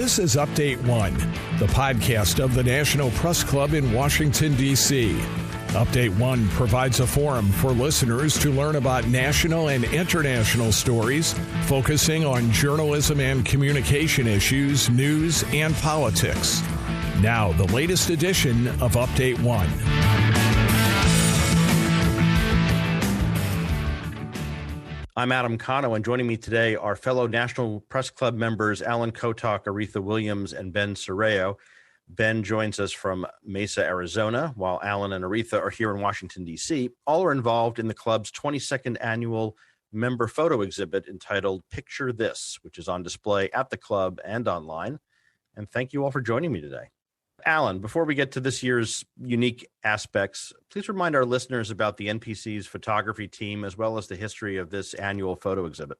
This is Update-1, the podcast of the National Press Club in Washington, D.C. Update-1 provides a forum for listeners to learn about national and international stories, focusing on journalism and communication issues, news, and politics. Now, the latest edition of Update-1. I'm Adam Cano, and joining me today are fellow National Press Club members Alan Kotok, Aretha Williams, and Ben Serrao. Ben joins us from Mesa, Arizona, while Alan and Aretha are here in Washington, D.C. All are involved in the club's 22nd annual member photo exhibit entitled Picture This, which is on display at the club and online. And thank you all for joining me today. Alan, before we get to this year's unique aspects, please remind our listeners about the NPC's photography team as well as the history of this annual photo exhibit.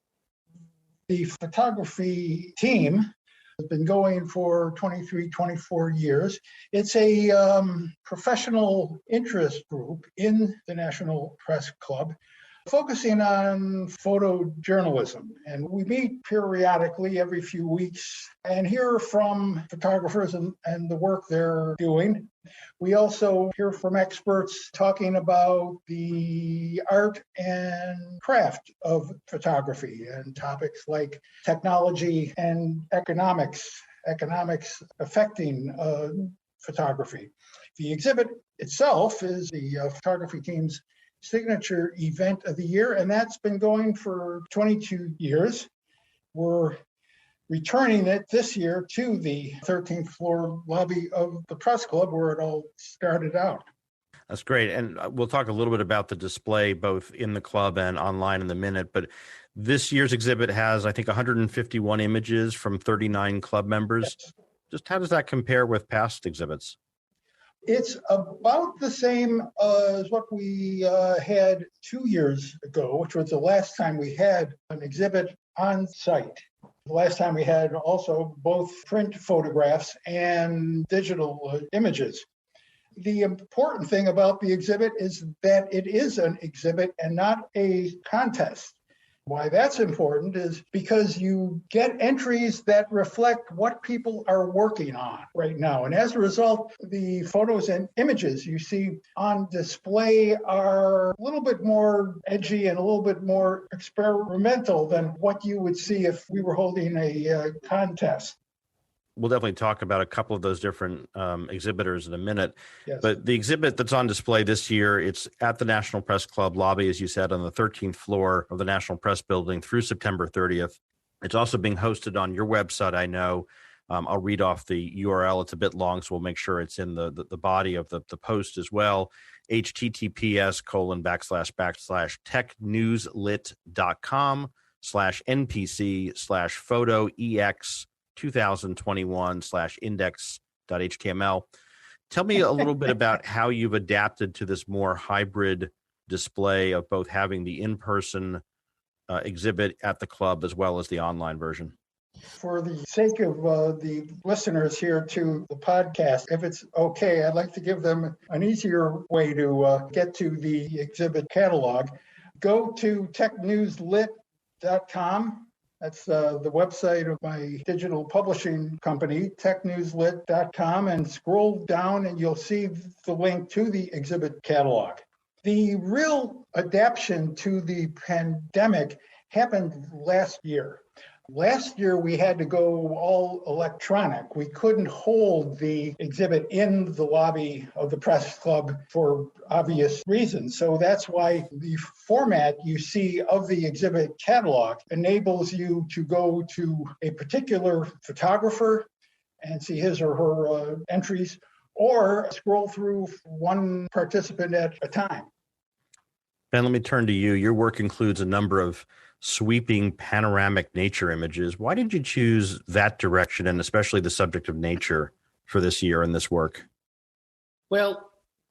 The photography team has been going for 23, 24 years. It's a professional interest group in the National Press Club, focusing on photojournalism. And we meet periodically every few weeks and hear from photographers and the work they're doing. We also hear from experts talking about the art and craft of photography and topics like technology and economics affecting photography. The exhibit itself is the photography team's signature event of the year, and that's been going for 22 years. We're returning it this year to the 13th floor lobby of the Press Club where it all started out. That's great. And we'll talk a little bit about the display both in the club and online in a minute. But this year's exhibit has, I think, 151 images from 39 club members. Yes. Just how does that compare with past exhibits? It's about the same as what we had 2 years ago, which was the last time we had an exhibit on site. The last time we had also both print photographs and digital images. The important thing about the exhibit is that it is an exhibit and not a contest. Why that's important is because you get entries that reflect what people are working on right now. And as a result, the photos and images you see on display are a little bit more edgy and a little bit more experimental than what you would see if we were holding a contest. We'll definitely talk about a couple of those different exhibitors in a minute. Yes. But the exhibit that's on display this year, it's at the National Press Club lobby, as you said, on the 13th floor of the National Press Building through September 30th. It's also being hosted on your website, I know. I'll read off the URL. It's a bit long, so we'll make sure it's in the body of the post as well. https://technewslit.com/NPC/photoex 2021/index.html. Tell me a little bit about how you've adapted to this more hybrid display of both having the in-person exhibit at the club as well as the online version. For the sake of the listeners here to the podcast, if it's okay, I'd like to give them an easier way to get to the exhibit catalog. Go to technewslit.com. That's the website of my digital publishing company, technewslit.com, and scroll down and you'll see the link to the exhibit catalog. The real adaptation to the pandemic happened last year. Last year, we had to go all electronic. We couldn't hold the exhibit in the lobby of the Press Club for obvious reasons. So that's why the format you see of the exhibit catalog enables you to go to a particular photographer and see his or her entries, or scroll through one participant at a time. Ben, let me turn to you. Your work includes a number of sweeping panoramic nature images. Why did you choose that direction, and especially the subject of nature, for this year in this work? Well,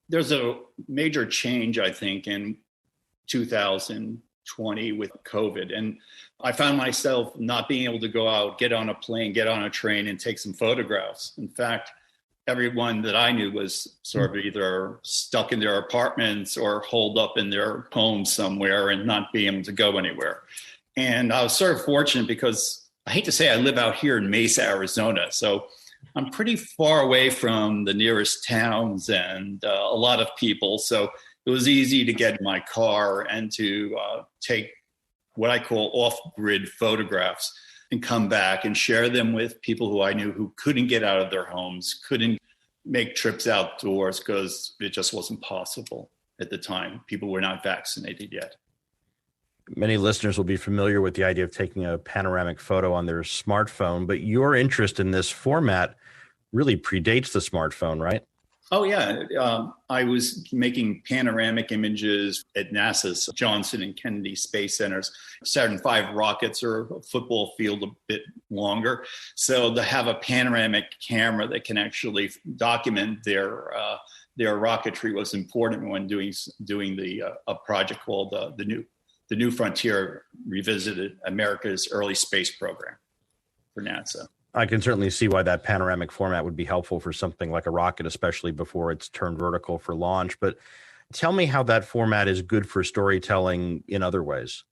there's a major change, I think, in 2020 with COVID. And I found myself not being able to go out, get on a plane, get on a train, and take some photographs. In fact, everyone that I knew was sort of either stuck in their apartments or holed up in their homes somewhere and not being able to go anywhere. And I was sort of fortunate because I hate to say I live out here in Mesa, Arizona. So I'm pretty far away from the nearest towns and a lot of people. So it was easy to get in my car and to take what I call off-grid photographs and come back and share them with people who I knew who couldn't get out of their homes, couldn't make trips outdoors because it just wasn't possible at the time. People were not vaccinated yet. Many listeners will be familiar with the idea of taking a panoramic photo on their smartphone, but your interest in this format really predates the smartphone, right? Oh, yeah. I was making panoramic images at NASA's Johnson and Kennedy Space Centers. Saturn V rockets are a football field a bit longer. So to have a panoramic camera that can actually document their rocketry was important when doing a project called the New Frontier Revisited, America's Early Space Program for NASA. I can certainly see why that panoramic format would be helpful for something like a rocket, especially before it's turned vertical for launch. But tell me how that format is good for storytelling in other ways.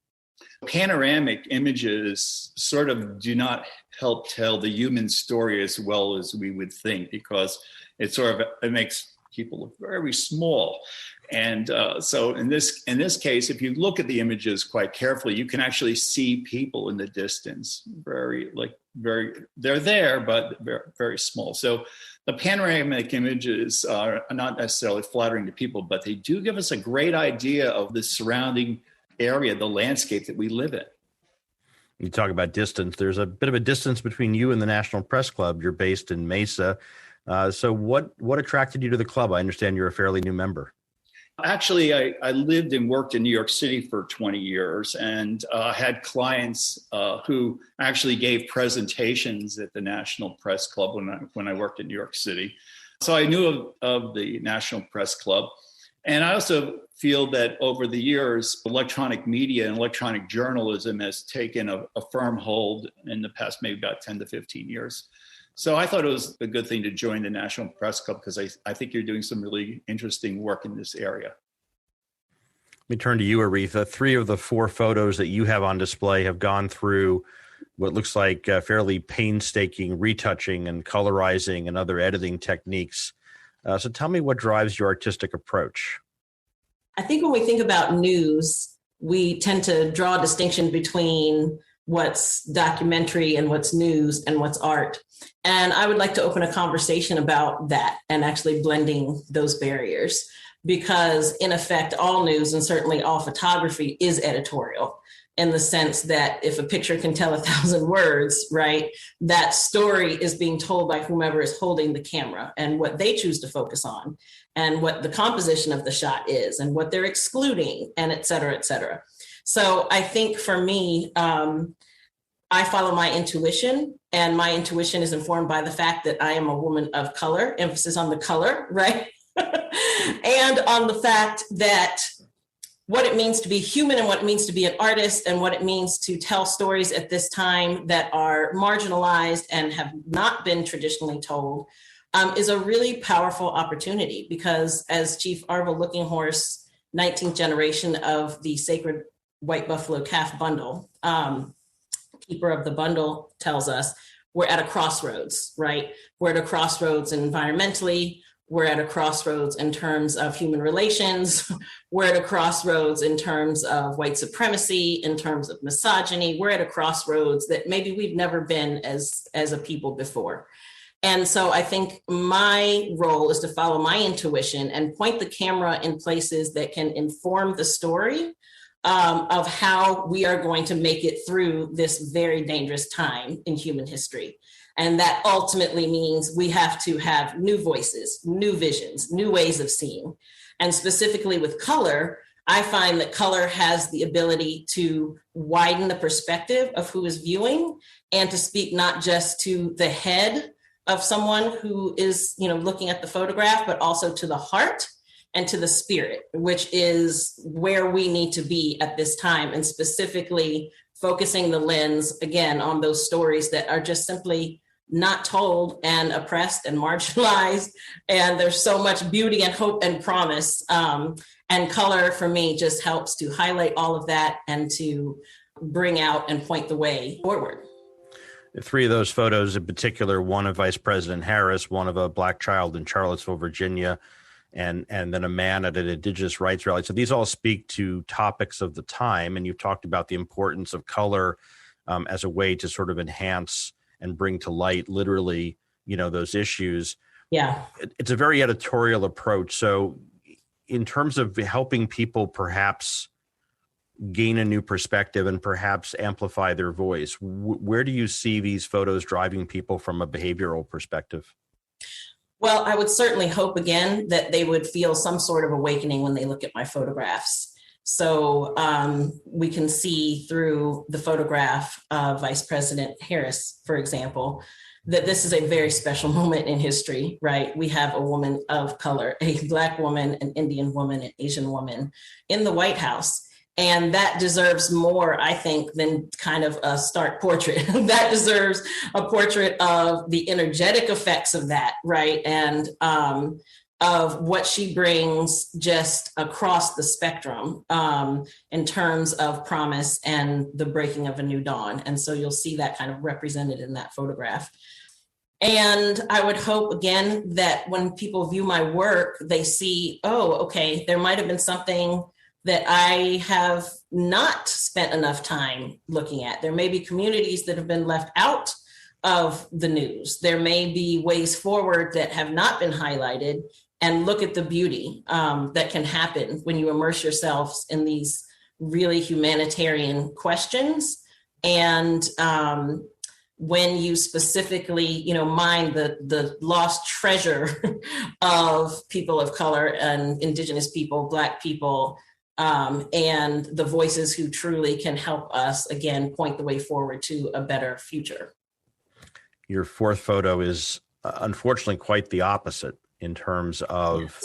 Panoramic images sort of do not help tell the human story as well as we would think, because it makes people look very small. And so in this case, if you look at the images quite carefully, you can actually see people in the distance, they're there, but very, very small. So the panoramic images are not necessarily flattering to people, but they do give us a great idea of the surrounding area, the landscape that we live in. You talk about distance. There's a bit of a distance between you and the National Press Club. You're based in Mesa. So what attracted you to the club? I understand you're a fairly new member. Actually, I lived and worked in New York City for 20 years and had clients who actually gave presentations at the National Press Club when I worked in New York City. So I knew of the National Press Club. And I also feel that over the years, electronic media and electronic journalism has taken a firm hold in the past maybe about 10 to 15 years. So I thought it was a good thing to join the National Press Club because I think you're doing some really interesting work in this area. Let me turn to you, Aretha. 3 of the 4 photos that you have on display have gone through what looks like fairly painstaking retouching and colorizing and other editing techniques. So tell me what drives your artistic approach. I think when we think about news, we tend to draw a distinction between what's documentary and what's news and what's art. And I would like to open a conversation about that and actually blending those barriers, because in effect, all news and certainly all photography is editorial in the sense that if a picture can tell 1,000 words, right, that story is being told by whomever is holding the camera and what they choose to focus on and what the composition of the shot is and what they're excluding and et cetera, et cetera. So I think for me, I follow my intuition, and my intuition is informed by the fact that I am a woman of color, emphasis on the color, right? And on the fact that what it means to be human and what it means to be an artist and what it means to tell stories at this time that are marginalized and have not been traditionally told is a really powerful opportunity, because as Chief Arvil Looking Horse, 19th generation of the Sacred White Buffalo Calf Bundle, keeper of the bundle, tells us, we're at a crossroads, right? We're at a crossroads environmentally. We're at a crossroads in terms of human relations. We're at a crossroads in terms of white supremacy, in terms of misogyny. We're at a crossroads that maybe we've never been as a people before. And so I think my role is to follow my intuition and point the camera in places that can inform the story of how we are going to make it through this very dangerous time in human history. And that ultimately means we have to have new voices, new visions, new ways of seeing. And specifically with color, I find that color has the ability to widen the perspective of who is viewing and to speak not just to the head of someone who is, looking at the photograph, but also to the heart and to the spirit, which is where we need to be at this time, and specifically focusing the lens, again, on those stories that are just simply not told and oppressed and marginalized. And there's so much beauty and hope and promise. And color, for me, just helps to highlight all of that and to bring out and point the way forward. Three of those photos in particular, one of Vice President Harris, one of a black child in Charlottesville, Virginia, and then a man at an indigenous rights rally. So these all speak to topics of the time. And you've talked about the importance of color as a way to sort of enhance and bring to light literally, those issues. Yeah. It's a very editorial approach. So in terms of helping people perhaps gain a new perspective and perhaps amplify their voice, where do you see these photos driving people from a behavioral perspective? Well, I would certainly hope again that they would feel some sort of awakening when they look at my photographs. So we can see through the photograph of Vice President Harris, for example, that this is a very special moment in history, right? We have a woman of color, a Black woman, an Indian woman, an Asian woman in the White House. And that deserves more, I think, than kind of a stark portrait. That deserves a portrait of the energetic effects of that, right? And of what she brings just across the spectrum in terms of promise and the breaking of a new dawn. And so you'll see that kind of represented in that photograph. And I would hope, again, that when people view my work, they see, oh, okay, there might have been something that I have not spent enough time looking at. There may be communities that have been left out of the news. There may be ways forward that have not been highlighted, and look at the beauty that can happen when you immerse yourselves in these really humanitarian questions. And when you specifically, mine the lost treasure of people of color and Indigenous people, Black people, and the voices who truly can help us, again, point the way forward to a better future. Your fourth photo is unfortunately quite the opposite in terms of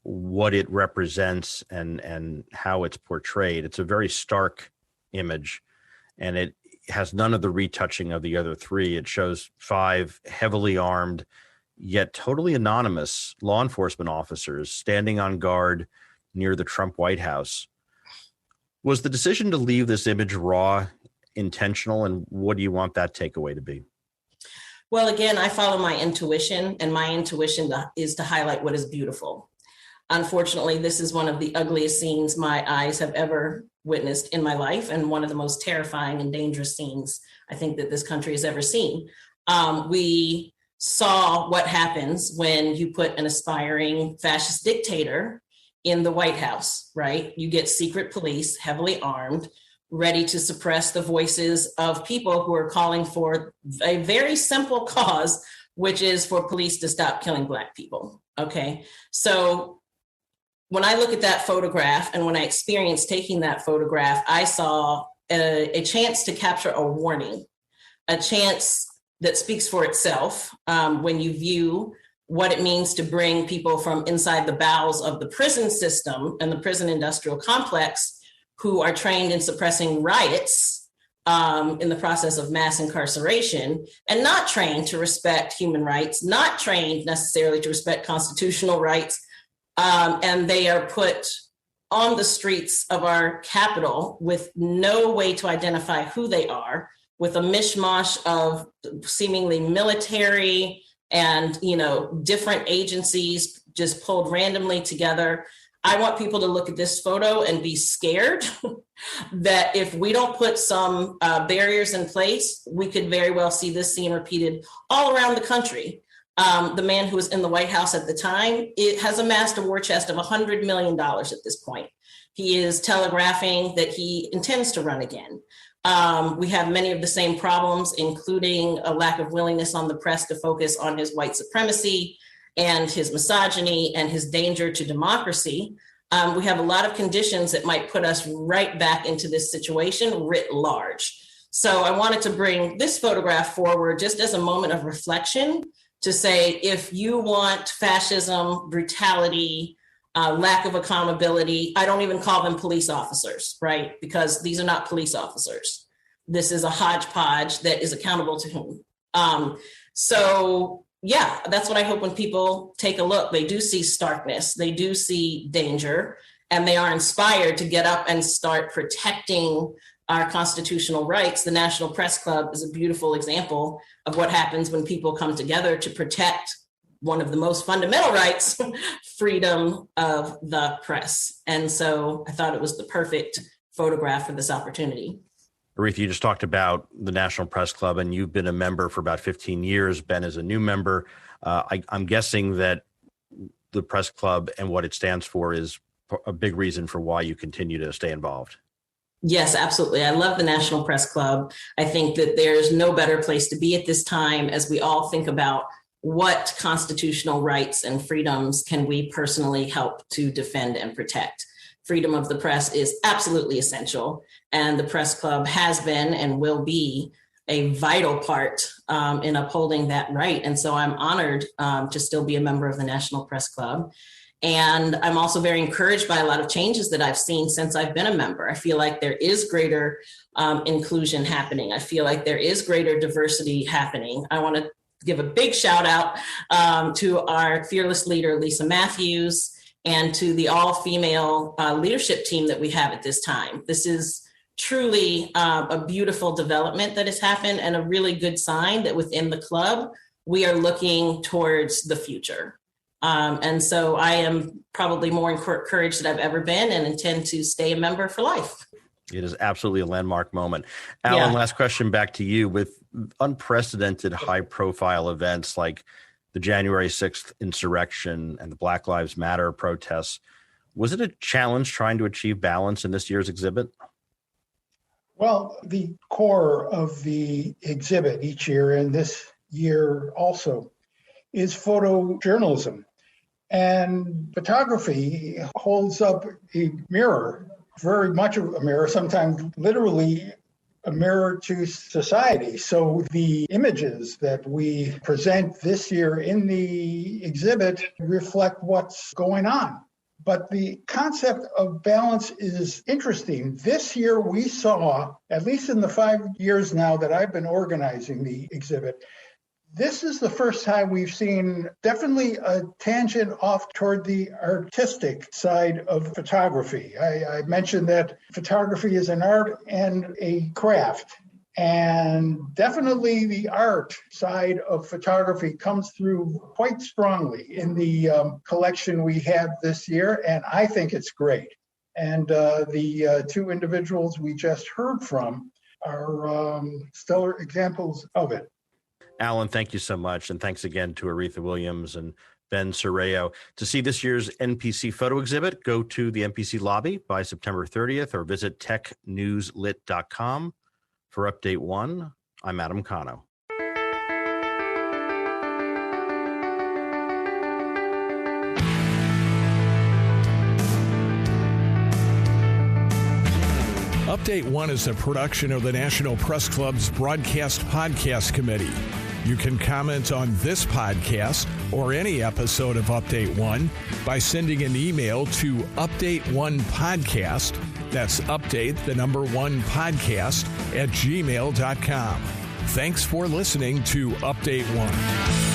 what it represents and how it's portrayed. It's a very stark image, and it has none of the retouching of the other three. It shows 5 heavily armed, yet totally anonymous law enforcement officers standing on guard near the Trump White House. Was the decision to leave this image raw intentional, and what do you want that takeaway to be? Well, again, I follow my intuition, and my intuition is to highlight what is beautiful. Unfortunately, this is one of the ugliest scenes my eyes have ever witnessed in my life, and one of the most terrifying and dangerous scenes I think that this country has ever seen. We saw what happens when you put an aspiring fascist dictator in the White House, right? You get secret police, heavily armed, ready to suppress the voices of people who are calling for a very simple cause, which is for police to stop killing Black people, okay? So when I look at that photograph and when I experienced taking that photograph, I saw a chance to capture a warning, a chance that speaks for itself when you view what it means to bring people from inside the bowels of the prison system and the prison industrial complex who are trained in suppressing riots in the process of mass incarceration, and not trained to respect human rights, not trained necessarily to respect constitutional rights. And they are put on the streets of our capital with no way to identify who they are, with a mishmash of seemingly military and, different agencies just pulled randomly together. I want people to look at this photo and be scared that if we don't put some barriers in place, we could very well see this scene repeated all around the country. The man who was in the White House at the time, it has amassed a war chest of $100 million at this point. He is telegraphing that he intends to run again. We have many of the same problems, including a lack of willingness on the press to focus on his white supremacy and his misogyny and his danger to democracy. We have a lot of conditions that might put us right back into this situation writ large. So I wanted to bring this photograph forward just as a moment of reflection to say, if you want fascism, brutality, lack of accountability, I don't even call them police officers, right? Because these are not police officers. This is a hodgepodge that is accountable to whom. So yeah, that's what I hope when people take a look. They do see starkness, they do see danger, and they are inspired to get up and start protecting our constitutional rights, the National Press Club is a beautiful example of what happens when people come together to protect one of the most fundamental rights, freedom of the press. And so I thought it was the perfect photograph for this opportunity. Aretha, you just talked about the National Press Club, and you've been a member for about 15 years. Ben is a new member. I'm guessing that the Press Club and what it stands for is a big reason for why you continue to stay involved. Yes, absolutely. I love the National Press Club. I think that there's no better place to be at this time as we all think about what constitutional rights and freedoms can we personally help to defend and protect. Freedom of the press is absolutely essential, and the Press Club has been and will be a vital part in upholding that right. And so I'm honored to still be a member of the National Press Club. And I'm also very encouraged by a lot of changes that I've seen since I've been a member. I feel like there is greater inclusion happening. I feel like there is greater diversity happening. I want to give a big shout out to our fearless leader, Lisa Matthews, and to the all-female leadership team that we have at this time. This is truly a beautiful development that has happened, and a really good sign that within the club, we are looking towards the future. And so I am probably more encouraged than I've ever been, and intend to stay a member for life. It is absolutely a landmark moment. Alan, last question back to you. With unprecedented high-profile events like the January 6th insurrection and the Black Lives Matter protests, was it a challenge trying to achieve balance in this year's exhibit? Well, the core of the exhibit each year, and this year also, is photojournalism. And photography holds up a mirror, very much of a mirror, sometimes literally a mirror to society. So the images that we present this year in the exhibit reflect what's going on. But the concept of balance is interesting. This year we saw, at least in the 5 years now that I've been organizing the exhibit, this is the first time we've seen definitely a tangent off toward the artistic side of photography. I mentioned that photography is an art and a craft. And definitely the art side of photography comes through quite strongly in the collection we have this year, and I think it's great. And the two individuals we just heard from are stellar examples of it. Alan, thank you so much. And thanks again to Aretha Williams and Ben Serrao. To see this year's NPC photo exhibit, go to the NPC lobby by September 30th or visit technewslit.com. For Update-1, I'm Adam Cano. Update-1 is a production of the National Press Club's Broadcast Podcast Committee. You can comment on this podcast or any episode of Update-1 by sending an email to update1podcast. That's update, the number 1 podcast @gmail.com. Thanks for listening to Update-1.